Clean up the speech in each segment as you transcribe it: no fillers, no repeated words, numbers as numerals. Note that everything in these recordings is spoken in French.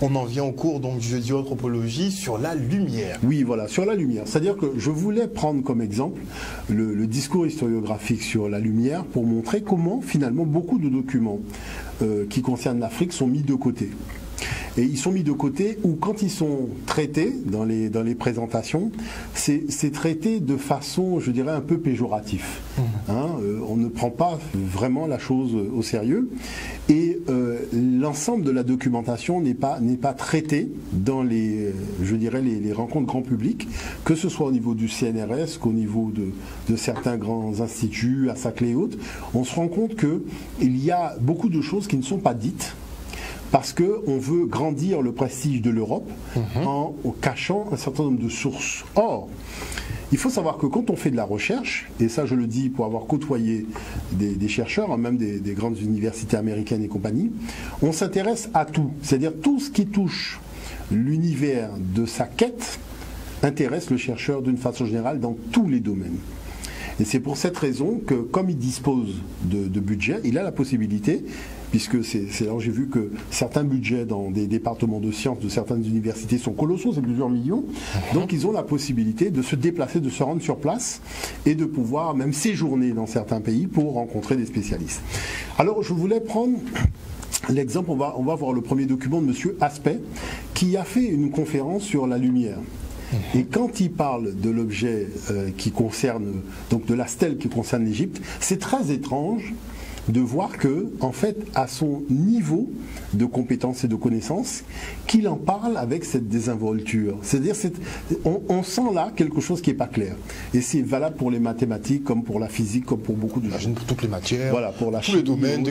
On en vient au cours donc, du jeudi anthropologie sur la lumière. Oui, voilà, sur la lumière. C'est-à-dire que je voulais prendre comme exemple le discours historiographique sur la lumière pour montrer comment finalement beaucoup de documents qui concernent l'Afrique sont mis de côté. Et ils sont mis de côté ou quand ils sont traités dans les présentations, c'est traité de façon, je dirais, un peu péjorative. On ne prend pas vraiment la chose au sérieux et l'ensemble de la documentation n'est pas traité dans je dirais, les rencontres grand public, que ce soit au niveau du CNRS qu'au niveau de certains grands instituts, à Saclay et autres. On se rend compte qu'il y a beaucoup de choses qui ne sont pas dites, parce qu'on veut grandir le prestige de l'Europe en cachant un certain nombre de sources. Or, il faut savoir que quand on fait de la recherche, et ça je le dis pour avoir côtoyé des chercheurs, même des grandes universités américaines et compagnie, on s'intéresse à tout. C'est-à-dire tout ce qui touche l'univers de sa quête intéresse le chercheur d'une façon générale dans tous les domaines. Et c'est pour cette raison que, comme il dispose de budget, il a la possibilité, puisque c'est là où j'ai vu que certains budgets dans des départements de sciences de certaines universités sont colossaux, c'est plusieurs millions, donc ils ont la possibilité de se déplacer, de se rendre sur place et de pouvoir même séjourner dans certains pays pour rencontrer des spécialistes. Alors je voulais prendre l'exemple, on va voir le premier document de M. Aspect, qui a fait une conférence sur la lumière. Et quand il parle de l'objet qui concerne, donc de la stèle qui concerne l'Égypte, c'est très étrange de voir que, en fait, à son niveau de compétence et de connaissance, qu'il en parle avec cette désinvolture. C'est-à-dire, on sent là quelque chose qui n'est pas clair. Et c'est valable pour les mathématiques, comme pour la physique, comme pour beaucoup de choses. Pour toutes les matières, voilà, pour la chimie,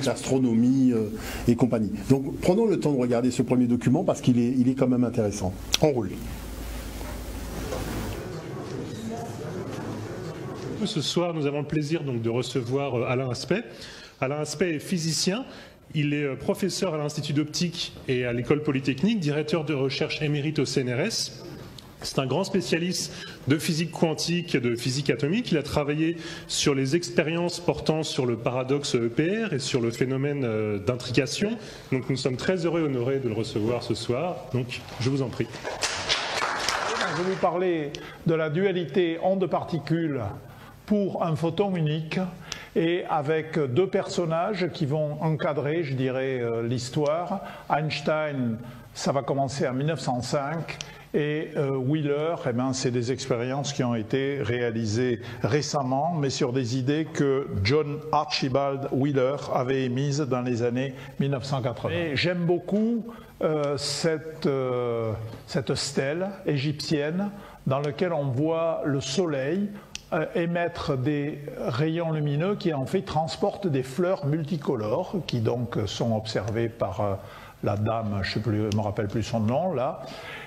l'astronomie et compagnie. Donc, prenons le temps de regarder ce premier document parce qu'il est quand même intéressant. On roule. Ce soir, nous avons le plaisir donc, de recevoir Alain Aspect. Alain Aspect est physicien, il est professeur à l'Institut d'optique et à l'École polytechnique, directeur de recherche émérite au CNRS. C'est un grand spécialiste de physique quantique et de physique atomique. Il a travaillé sur les expériences portant sur le paradoxe EPR et sur le phénomène d'intrication. Donc nous sommes très heureux et honorés de le recevoir ce soir. Donc je vous en prie. Je vais vous parler de la dualité onde-particule pour un photon unique et avec deux personnages qui vont encadrer, je dirais, l'histoire. Einstein, ça va commencer en 1905 et Wheeler, eh ben, c'est des expériences qui ont été réalisées récemment, mais sur des idées que John Archibald Wheeler avait émises dans les années 1980. Et j'aime beaucoup cette stèle égyptienne dans laquelle on voit le soleil émettre des rayons lumineux qui en fait transportent des fleurs multicolores qui donc sont observées par la dame, je ne me rappelle plus son nom là.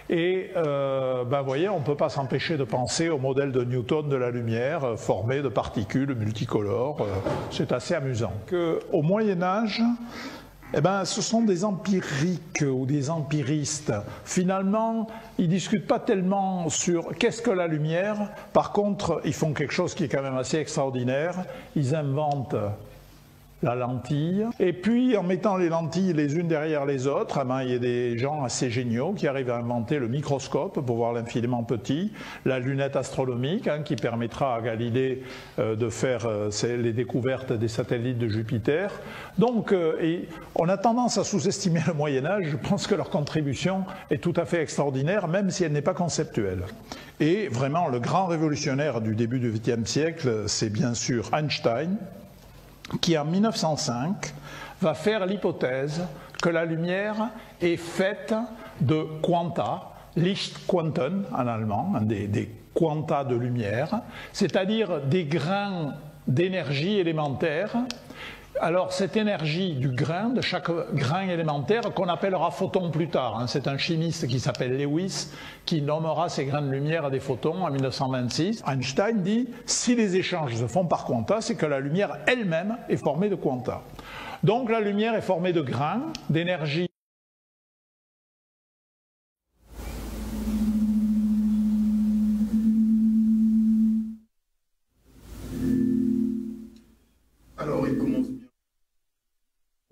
Et vous voyez, on ne peut pas s'empêcher de penser au modèle de Newton de la lumière formé de particules multicolores. C'est assez amusant. Au Moyen-Âge, eh ben, ce sont des empiriques ou des empiristes. Finalement, ils ne discutent pas tellement sur qu'est-ce que la lumière. Par contre, ils font quelque chose qui est quand même assez extraordinaire. Ils inventent la lentille. Et puis, en mettant les lentilles les unes derrière les autres, eh ben, il y a des gens assez géniaux qui arrivent à inventer le microscope pour voir l'infiniment petit, la lunette astronomique qui permettra à Galilée de faire les découvertes des satellites de Jupiter. Donc, on a tendance à sous-estimer le Moyen-Âge. Je pense que leur contribution est tout à fait extraordinaire, même si elle n'est pas conceptuelle. Et vraiment, le grand révolutionnaire du début du XXe siècle, c'est bien sûr Einstein, qui en 1905 va faire l'hypothèse que la lumière est faite de quanta, Lichtquanten en allemand, des quanta de lumière, c'est-à-dire des grains d'énergie élémentaire. Alors cette énergie du grain, de chaque grain élémentaire, qu'on appellera photon plus tard, c'est un chimiste qui s'appelle Lewis qui nommera ces grains de lumière des photons en 1926. Einstein dit, si les échanges se font par quanta, c'est que la lumière elle-même est formée de quanta. Donc la lumière est formée de grains, d'énergie.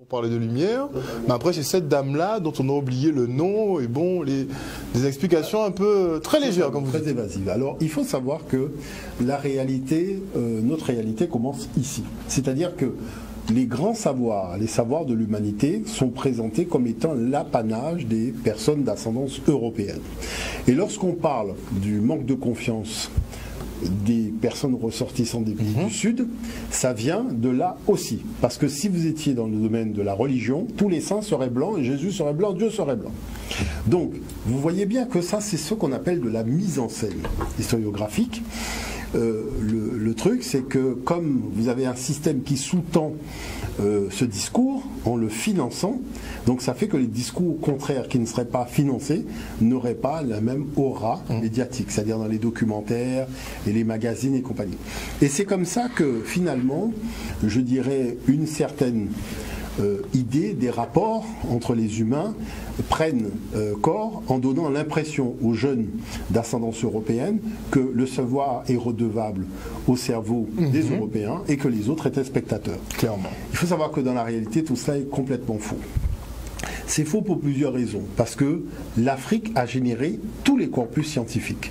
parler de lumière. Mais après, c'est cette dame-là dont on a oublié le nom et bon, des explications un peu très légères, comme vous dites. Très évasives. Alors, il faut savoir que la réalité, notre réalité commence ici. C'est-à-dire que les grands savoirs, les savoirs de l'humanité sont présentés comme étant l'apanage des personnes d'ascendance européenne. Et lorsqu'on parle du manque de confiance des personnes ressortissantes des pays du Sud, ça vient de là aussi. Parce que si vous étiez dans le domaine de la religion, tous les saints seraient blancs, et Jésus serait blanc, Dieu serait blanc. Donc, vous voyez bien que ça, c'est ce qu'on appelle de la mise en scène historiographique. Le truc, c'est que comme vous avez un système qui sous-tend ce discours en le finançant, donc ça fait que les discours contraires qui ne seraient pas financés n'auraient pas la même aura médiatique, c'est-à-dire dans les documentaires et les magazines et compagnie. Et c'est comme ça que finalement, je dirais, une certaine idée des rapports entre les humains prennent corps en donnant l'impression aux jeunes d'ascendance européenne que le savoir est redevable au cerveau des Européens et que les autres étaient spectateurs. Clairement. Il faut savoir que dans la réalité, tout cela est complètement faux. C'est faux pour plusieurs raisons. Parce que l'Afrique a généré tous les corpus scientifiques.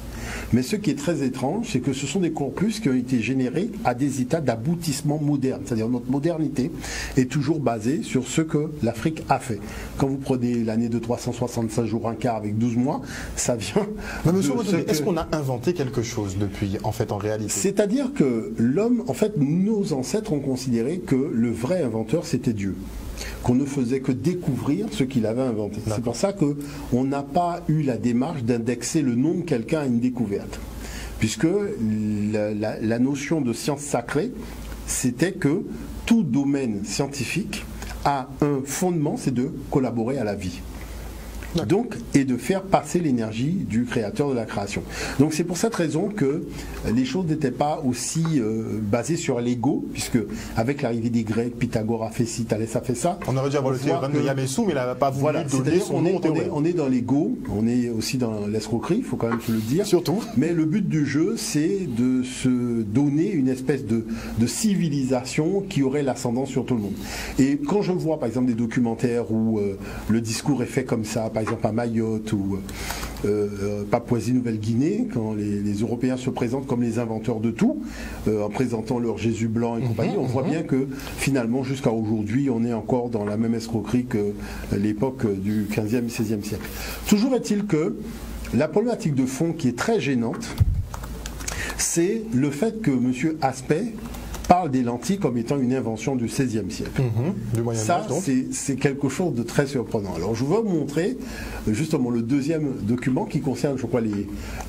Mais ce qui est très étrange, c'est que ce sont des corpus qui ont été générés à des états d'aboutissement moderne. C'est-à-dire notre modernité est toujours basée sur ce que l'Afrique a fait. Quand vous prenez l'année de 365 jours, un quart avec 12 mois, ça vient... Mais monsieur, est-ce qu'on a inventé quelque chose depuis, en fait, en réalité? C'est-à-dire que l'homme, en fait, nos ancêtres ont considéré que le vrai inventeur, c'était Dieu. Qu'on ne faisait que découvrir ce qu'il avait inventé. C'est pour ça qu'on n'a pas eu la démarche d'indexer le nom de quelqu'un à une découverte. Puisque la notion de science sacrée, c'était que tout domaine scientifique a un fondement, c'est de collaborer à la vie. Donc, et de faire passer l'énergie du créateur de la création. Donc c'est pour cette raison que les choses n'étaient pas aussi basées sur l'ego, puisque avec l'arrivée des Grecs, Pythagore a fait ci, Thalès a fait ça. On aurait dû avoir le théorème de Yamesou, mais il n'a pas voulu donner son nom au théorème. On est dans l'ego, on est aussi dans l'escroquerie, il faut quand même se le dire. Surtout. Mais le but du jeu, c'est de se donner une espèce de civilisation qui aurait l'ascendant sur tout le monde. Et quand je vois par exemple des documentaires où le discours est fait comme ça, par exemple à Mayotte ou Papouasie-Nouvelle-Guinée, quand les Européens se présentent comme les inventeurs de tout, en présentant leur Jésus blanc et compagnie, on voit bien que finalement jusqu'à aujourd'hui on est encore dans la même escroquerie que l'époque du 15e et 16e siècle. Toujours est-il que la problématique de fond qui est très gênante, c'est le fait que M. Aspect parle des lentilles comme étant une invention du XVIe siècle. Du Moyen Ça, Âge, donc. c'est quelque chose de très surprenant. Alors, je vais vous montrer justement le deuxième document qui concerne, je crois,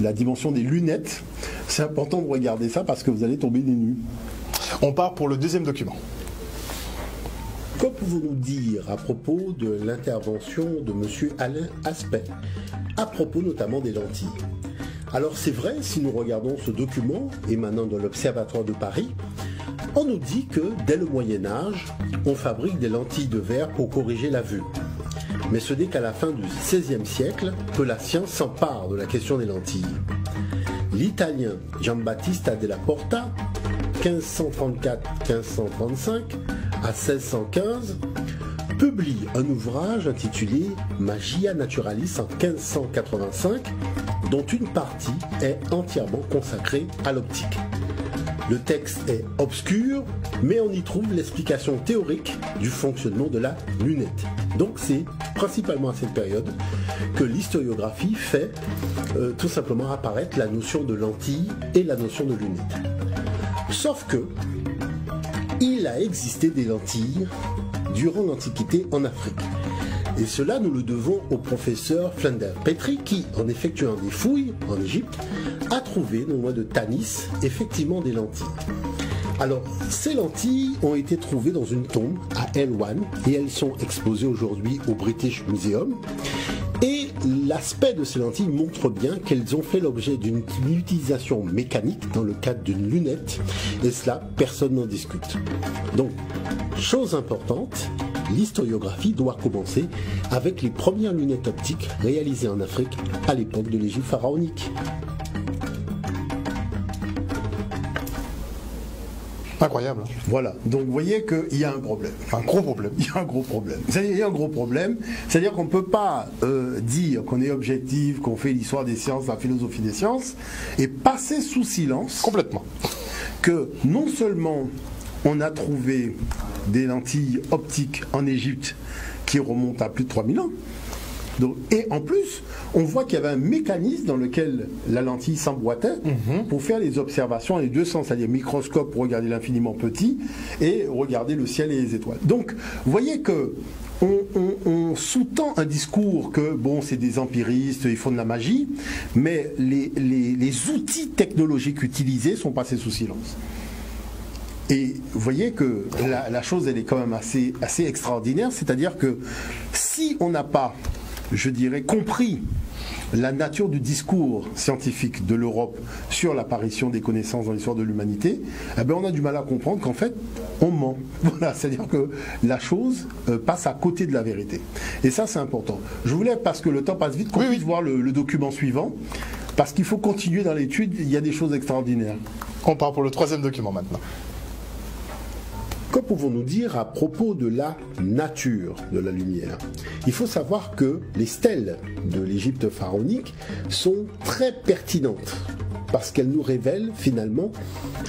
la dimension des lunettes. C'est important de regarder ça parce que vous allez tomber des nues. On part pour le deuxième document. Que pouvons-nous dire à propos de l'intervention de M. Alain Aspect, à propos notamment des lentilles? Alors c'est vrai, si nous regardons ce document émanant de l'Observatoire de Paris, on nous dit que dès le Moyen-Âge, on fabrique des lentilles de verre pour corriger la vue. Mais ce n'est qu'à la fin du XVIe siècle que la science s'empare de la question des lentilles. L'Italien Giambattista della Porta, 1534-1535 à 1615, publie un ouvrage intitulé Magia Naturalis en 1585, dont une partie est entièrement consacrée à l'optique. Le texte est obscur, mais on y trouve l'explication théorique du fonctionnement de la lunette. Donc c'est principalement à cette période que l'historiographie fait tout simplement apparaître la notion de lentille et la notion de lunette. Sauf que il a existé des lentilles durant l'Antiquité en Afrique. Et cela, nous le devons au professeur Flinders Petrie qui, en effectuant des fouilles en Égypte, a trouvé, non loin de Tanis, effectivement des lentilles. Alors, ces lentilles ont été trouvées dans une tombe à Elwan et elles sont exposées aujourd'hui au British Museum. Et l'aspect de ces lentilles montre bien qu'elles ont fait l'objet d'une utilisation mécanique dans le cadre d'une lunette, et cela, personne n'en discute. Donc, chose importante, l'historiographie doit commencer avec les premières lunettes optiques réalisées en Afrique à l'époque de l'Égypte pharaonique. Incroyable. Voilà, donc vous voyez qu'il y a un problème. Un gros problème. Il y a un gros problème. Il y a un gros problème, c'est-à-dire qu'on ne peut pas dire qu'on est objectif, qu'on fait l'histoire des sciences, la philosophie des sciences, et passer sous silence Complètement. que non seulement on a trouvé des lentilles optiques en Égypte qui remontent à plus de 3000 ans, donc, et en plus, on voit qu'il y avait un mécanisme dans lequel la lentille s'emboîtait pour faire les observations dans les deux sens, c'est-à-dire microscope pour regarder l'infiniment petit et regarder le ciel et les étoiles. Donc, vous voyez que on sous-tend un discours que, bon, c'est des empiristes, ils font de la magie, mais les outils technologiques utilisés sont passés sous silence. Et vous voyez que la chose, elle est quand même assez extraordinaire, c'est-à-dire que si on n'a pas, je dirais, compris la nature du discours scientifique de l'Europe sur l'apparition des connaissances dans l'histoire de l'humanité, eh bien on a du mal à comprendre qu'en fait, on ment. Voilà, c'est-à-dire que la chose passe à côté de la vérité. Et ça, c'est important. Je voulais, parce que le temps passe vite, qu'on puisse voir le document suivant, parce qu'il faut continuer dans l'étude, il y a des choses extraordinaires. On part pour le troisième document maintenant. Que pouvons-nous dire à propos de la nature de la lumière? Il faut savoir que les stèles de l'Égypte pharaonique sont très pertinentes parce qu'elles nous révèlent finalement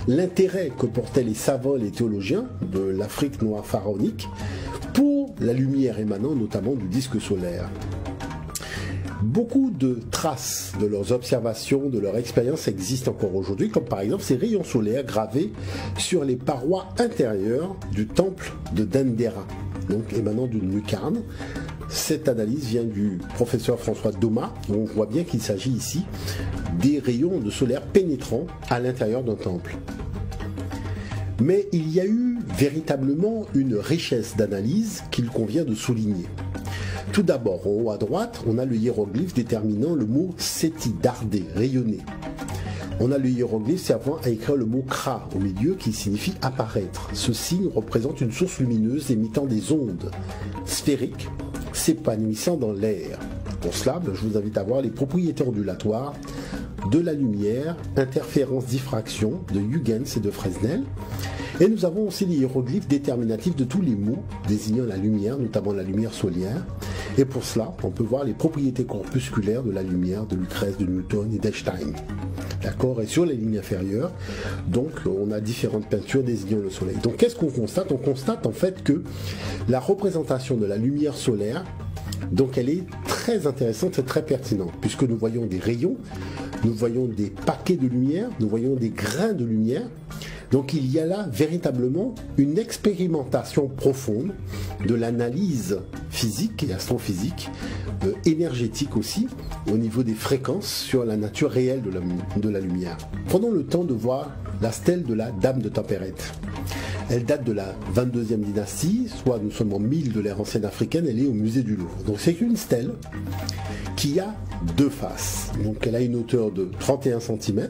l'intérêt que portaient les savants et les théologiens de l'Afrique noire pharaonique pour la lumière émanant notamment du disque solaire. Beaucoup de traces de leurs observations, de leur expérience existent encore aujourd'hui, comme par exemple ces rayons solaires gravés sur les parois intérieures du temple de Dendera, donc émanant d'une lucarne. Cette analyse vient du professeur François Doma, où on voit bien qu'il s'agit ici des rayons de solaire pénétrant à l'intérieur d'un temple. Mais il y a eu véritablement une richesse d'analyse qu'il convient de souligner. Tout d'abord, en haut à droite, on a le hiéroglyphe déterminant le mot Seti, darder, rayonner. On a le hiéroglyphe servant à écrire le mot Kra au milieu qui signifie apparaître. Ce signe représente une source lumineuse émettant des ondes sphériques s'épanouissant dans l'air. Pour cela, je vous invite à voir les propriétés ondulatoires de la lumière, interférence, diffraction de Huygens et de Fresnel. Et nous avons aussi les hiéroglyphes déterminatifs de tous les mots désignant la lumière, notamment la lumière solaire. Et pour cela, on peut voir les propriétés corpusculaires de la lumière de Lucrèce, de Newton et d'Einstein. D'accord? Et sur les lignes inférieures, donc, on a différentes peintures désignant le soleil. Donc, qu'est-ce qu'on constate? On constate en fait que la représentation de la lumière solaire, donc, elle est très intéressante et très pertinente, puisque nous voyons des rayons, nous voyons des paquets de lumière, nous voyons des grains de lumière. Donc il y a là véritablement une expérimentation profonde de l'analyse physique et astrophysique, énergétique aussi, au niveau des fréquences sur la nature réelle de la lumière. Prenons le temps de voir la stèle de la Dame de Tempérette. Elle date de la 22e dynastie, soit nous sommes en 1000 de l'ère ancienne africaine, elle est au musée du Louvre. Donc c'est une stèle qui a deux faces. Donc elle a une hauteur de 31 cm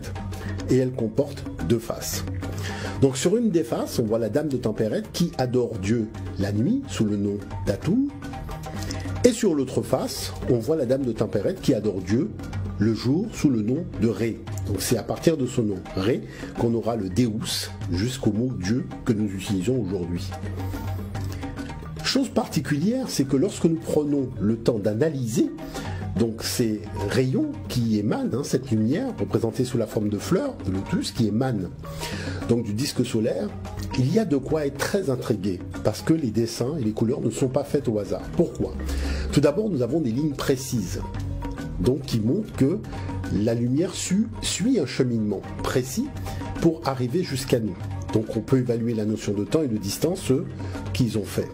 et elle comporte deux faces. Donc sur une des faces, on voit la Dame de Tempérette qui adore Dieu la nuit sous le nom d'Atum. Et sur l'autre face, on voit la Dame de Tempérette qui adore Dieu le jour sous le nom de Ré. Donc c'est à partir de ce nom, Ré, qu'on aura le Deus jusqu'au mot Dieu que nous utilisons aujourd'hui. Chose particulière, c'est que lorsque nous prenons le temps d'analyser donc ces rayons qui émanent, cette lumière représentée sous la forme de fleurs, de lotus, qui émanent donc du disque solaire, il y a de quoi être très intrigué, parce que les dessins et les couleurs ne sont pas faits au hasard. Pourquoi? Tout d'abord, nous avons des lignes précises, donc qui montrent que la lumière suit un cheminement précis pour arriver jusqu'à nous. Donc on peut évaluer la notion de temps et de distance, ce qu'ils ont fait.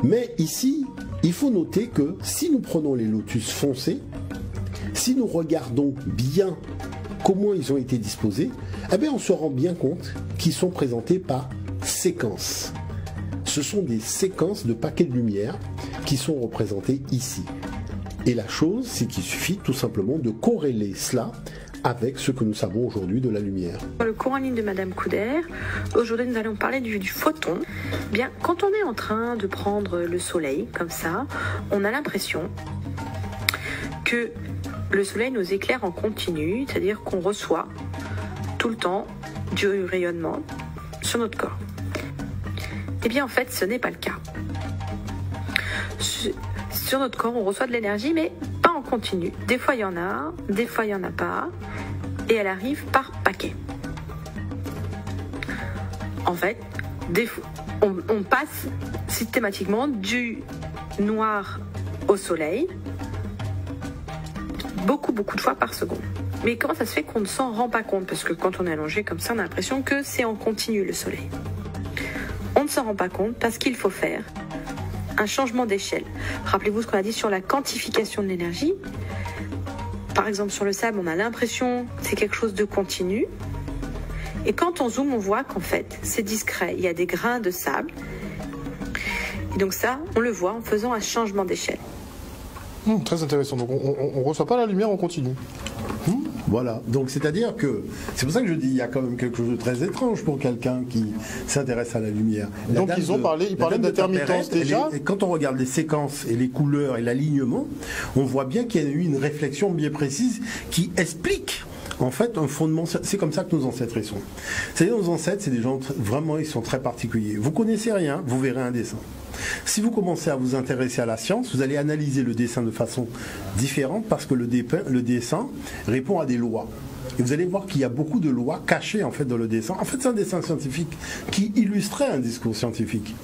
Mais ici, il faut noter que si nous prenons les lotus foncés, si nous regardons bien comment ils ont été disposés, eh bien on se rend bien compte qu'ils sont présentés par séquences. Ce sont des séquences de paquets de lumière qui sont représentés ici. Et la chose, c'est qu'il suffit tout simplement de corréler cela avec ce que nous savons aujourd'hui de la lumière. Dans le cours en ligne de Madame Couder, aujourd'hui nous allons parler du photon. Bien, quand on est en train de prendre le soleil comme ça, on a l'impression que le soleil nous éclaire en continu, c'est-à-dire qu'on reçoit tout le temps du rayonnement sur notre corps. Eh bien en fait ce n'est pas le cas. Sur notre corps on reçoit de l'énergie mais pas en continu. Des fois il y en a, des fois il n'y en a pas et elle arrive par paquet. En fait, on passe systématiquement du noir au soleil beaucoup de fois par seconde. Mais comment ça se fait qu'on ne s'en rend pas compte? Parce que quand on est allongé comme ça, on a l'impression que c'est en continu le soleil. On ne s'en rend pas compte parce qu'il faut faire un changement d'échelle. Rappelez-vous ce qu'on a dit sur la quantification de l'énergie. Par exemple, sur le sable, on a l'impression que c'est quelque chose de continu. Et quand on zoome, on voit qu'en fait, c'est discret. Il y a des grains de sable. Et donc ça, on le voit en faisant un changement d'échelle. Très intéressant. Donc on ne reçoit pas la lumière en continu. Voilà, donc c'est-à-dire que, c'est pour ça que je dis, il y a quand même quelque chose de très étrange pour quelqu'un qui s'intéresse à la lumière. Donc ils parlaient d'intermittence déjà. Et quand on regarde les séquences et les couleurs et l'alignement, on voit bien qu'il y a eu une réflexion bien précise qui explique en fait un fondement. C'est comme ça que nos ancêtres y sont. C'est-à-dire nos ancêtres, c'est des gens vraiment, ils sont très particuliers. Vous connaissez rien, vous verrez un dessin. Si vous commencez à vous intéresser à la science, vous allez analyser le dessin de façon différente parce que le dessin répond à des lois. Et vous allez voir qu'il y a beaucoup de lois cachées en fait dans le dessin. En fait, c'est un dessin scientifique qui illustrait un discours scientifique.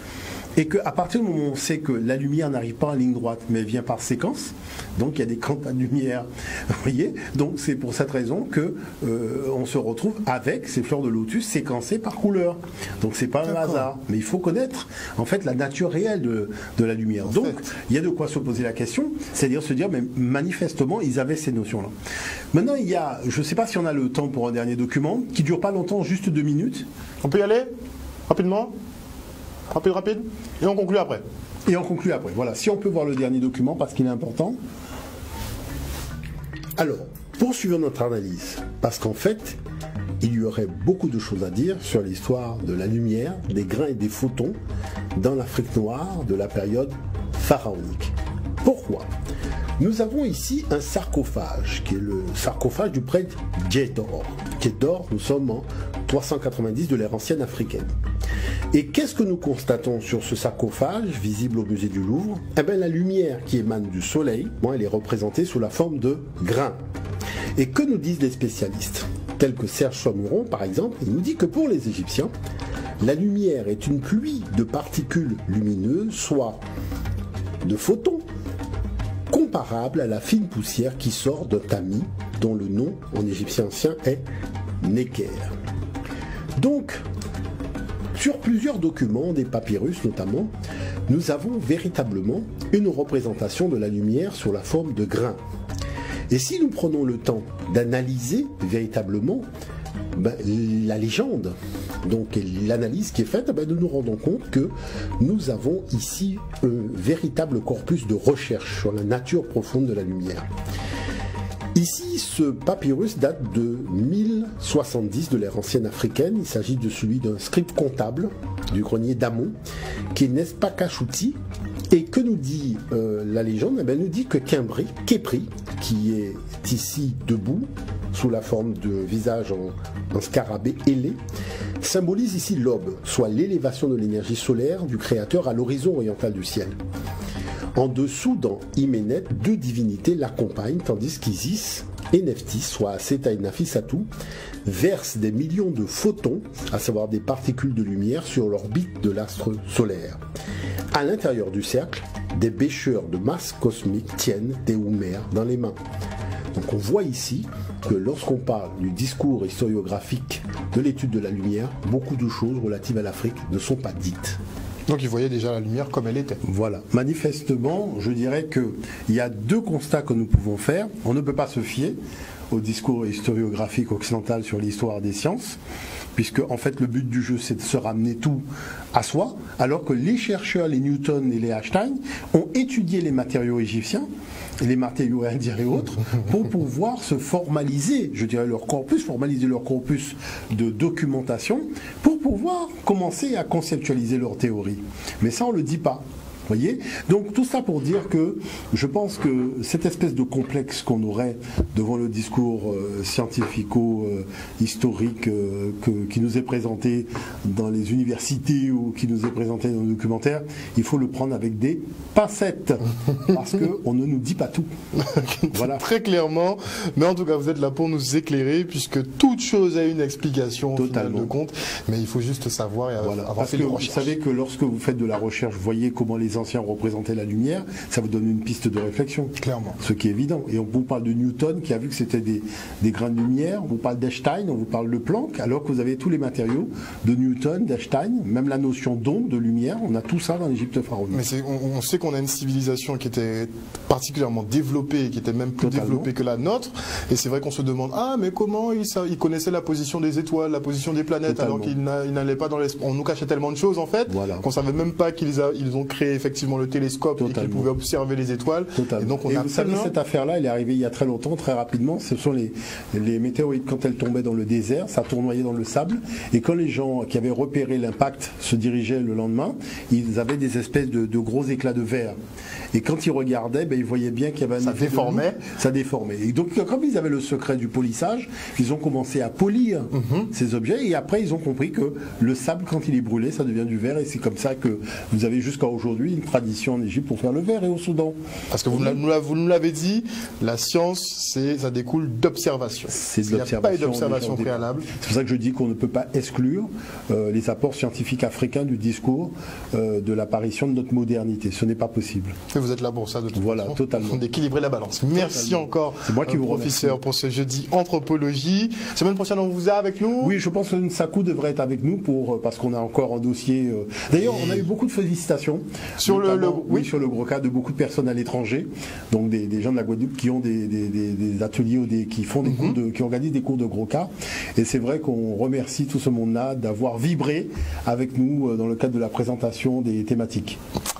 Et qu'à partir du moment où on sait que la lumière n'arrive pas en ligne droite, mais vient par séquence, donc il y a des quantas de lumière, vous voyez, donc c'est pour cette raison que on se retrouve avec ces fleurs de lotus séquencées par couleur. Donc c'est pas un hasard, mais il faut connaître en fait la nature réelle de la lumière. Donc il y a de quoi se poser la question, c'est-à-dire se dire, mais manifestement ils avaient ces notions-là. Maintenant il y a, je ne sais pas si on a le temps pour un dernier document, qui dure pas longtemps, juste 2 minutes. On peut y aller rapidement? Rapide. Et on conclut après. Voilà. Si on peut voir le dernier document, parce qu'il est important. Alors, poursuivons notre analyse. Parce qu'en fait, il y aurait beaucoup de choses à dire sur l'histoire de la lumière, des grains et des photons dans l'Afrique noire de la période pharaonique. Pourquoi? Nous avons ici un sarcophage, qui est le sarcophage du prêtre Djedor. Djedor, nous sommes en 390 de l'ère ancienne africaine. Et qu'est-ce que nous constatons sur ce sarcophage, visible au musée du Louvre? Eh bien, la lumière qui émane du soleil, elle est représentée sous la forme de grains. Et que nous disent les spécialistes, tels que Serge Chamuron, par exemple? Il nous dit que pour les Égyptiens, la lumière est une pluie de particules lumineuses, soit de photons, comparable à la fine poussière qui sort d'un tamis, dont le nom en égyptien ancien est Necker. Donc, sur plusieurs documents, des papyrus notamment, nous avons véritablement une représentation de la lumière sous la forme de grains. Et si nous prenons le temps d'analyser véritablement la légende, donc l'analyse qui est faite, nous nous rendons compte que nous avons ici un véritable corpus de recherche sur la nature profonde de la lumière. Ici, ce papyrus date de 1070 de l'ère ancienne africaine. Il s'agit de celui d'un scribe comptable du grenier d'Amon, qui est Nespakachouti. Et que nous dit la légende? Nous dit que Khépri, qui est ici debout, sous la forme de visage en scarabée ailé, symbolise ici l'aube, soit l'élévation de l'énergie solaire du Créateur à l'horizon oriental du ciel. En dessous, dans Hyménète, 2 divinités l'accompagnent, tandis qu'Isis et Nephthys, soit Seta et Naphisatou, versent des millions de photons, à savoir des particules de lumière, sur l'orbite de l'astre solaire. À l'intérieur du cercle, des bêcheurs de masse cosmique tiennent des houmères dans les mains. Donc on voit ici que lorsqu'on parle du discours historiographique de l'étude de la lumière, beaucoup de choses relatives à l'Afrique ne sont pas dites. Donc ils voyaient déjà la lumière comme elle était. Voilà. Manifestement, je dirais qu'il y a 2 constats que nous pouvons faire. On ne peut pas se fier au discours historiographique occidental sur l'histoire des sciences, puisque en fait le but du jeu c'est de se ramener tout à soi, alors que les chercheurs, les Newton et les Einstein, ont étudié les matériaux égyptiens, et les matériaux indiens et autres, pour pouvoir se formaliser, je dirais formaliser leur corpus de documentation, pour pouvoir commencer à conceptualiser leur théorie. Mais ça on ne le dit pas. Voyez, donc tout ça pour dire que je pense que cette espèce de complexe qu'on aurait devant le discours scientifico-historique qui nous est présenté dans les universités ou qui nous est présenté dans nos documentaires, il faut le prendre avec des pincettes parce qu'on ne nous dit pas tout. Voilà. Très clairement, mais en tout cas vous êtes là pour nous éclairer puisque toute chose a une explication au final de compte, mais il faut juste savoir et avoir fait des recherches. Vous savez que lorsque vous faites de la recherche, vous voyez comment les anciens représentaient la lumière, ça vous donne une piste de réflexion. Clairement. Ce qui est évident. Et on vous parle de Newton qui a vu que c'était des grains de lumière, on vous parle d'Einstein, on vous parle de Planck, alors que vous avez tous les matériaux de Newton, d'Einstein, même la notion d'onde, de lumière, on a tout ça dans l'Égypte pharaonique. Mais on sait qu'on a une civilisation qui était particulièrement développée, qui était même plus développée que la nôtre, et c'est vrai qu'on se demande, ah mais comment ils connaissaient la position des étoiles, la position des planètes, alors qu'ils n'allaient pas dans l'espace. On nous cachait tellement de choses en fait, qu'on savait même pas qu'ils ont créé effectivement le télescope et qu'ils pouvaient observer les étoiles. Et donc vous savez, cette affaire-là, elle est arrivée il y a très longtemps, très rapidement. Ce sont les météorites, quand elles tombaient dans le désert, ça tournoyait dans le sable, et quand les gens qui avaient repéré l'impact se dirigeaient le lendemain, ils avaient des espèces de gros éclats de verre. Et quand ils regardaient, ils voyaient bien qu'il y avait un effet ça déformait. Et donc, comme ils avaient le secret du polissage, ils ont commencé à polir ces objets, et après ils ont compris que le sable, quand il est brûlé, ça devient du verre, et c'est comme ça que vous avez jusqu'à aujourd'hui une tradition en Égypte pour faire le verre et au Soudan. Parce que vous nous l'avez dit, la science, ça découle d'observation. C'est de l'observation. Il n'y a pas eu d'observation préalable. C'est pour ça que je dis qu'on ne peut pas exclure les apports scientifiques africains du discours de l'apparition de notre modernité. Ce n'est pas possible. Et vous êtes là pour ça, de toute façon. Totalement. D'équilibrer la balance. Merci encore, professeur, pour ce jeudi anthropologie. Semaine prochaine, on vous a avec nous? Oui, je pense que Nsakou devrait être avec nous parce qu'on a encore un dossier. D'ailleurs, on a eu beaucoup de félicitations sur sur le gros cas de beaucoup de personnes à l'étranger, donc des gens de la Guadeloupe qui ont des ateliers ou qui font des cours qui organisent des cours de gros cas. Et c'est vrai qu'on remercie tout ce monde-là d'avoir vibré avec nous dans le cadre de la présentation des thématiques.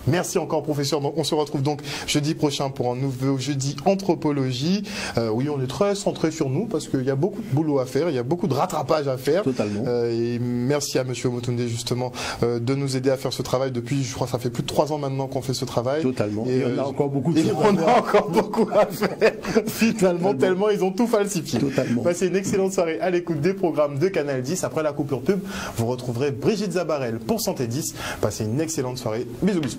Merci encore, professeur. Donc, on se retrouve donc jeudi prochain pour un nouveau jeudi anthropologie. Oui, on est très centré sur nous parce qu'il y a beaucoup de boulot à faire, il y a beaucoup de rattrapage à faire. Totalement. Et merci à monsieur Omotunde justement de nous aider à faire ce travail depuis, je crois, ça fait plus de 3 ans maintenant qu'on fait ce travail. Totalement. Et on a encore beaucoup à faire. Finalement, tellement ils ont tout falsifié. Totalement. Passez une excellente soirée à l'écoute des programmes de Canal 10. Après la coupure pub, vous retrouverez Brigitte Zabarel pour Santé 10. Passez une excellente soirée. Bisous, bisous.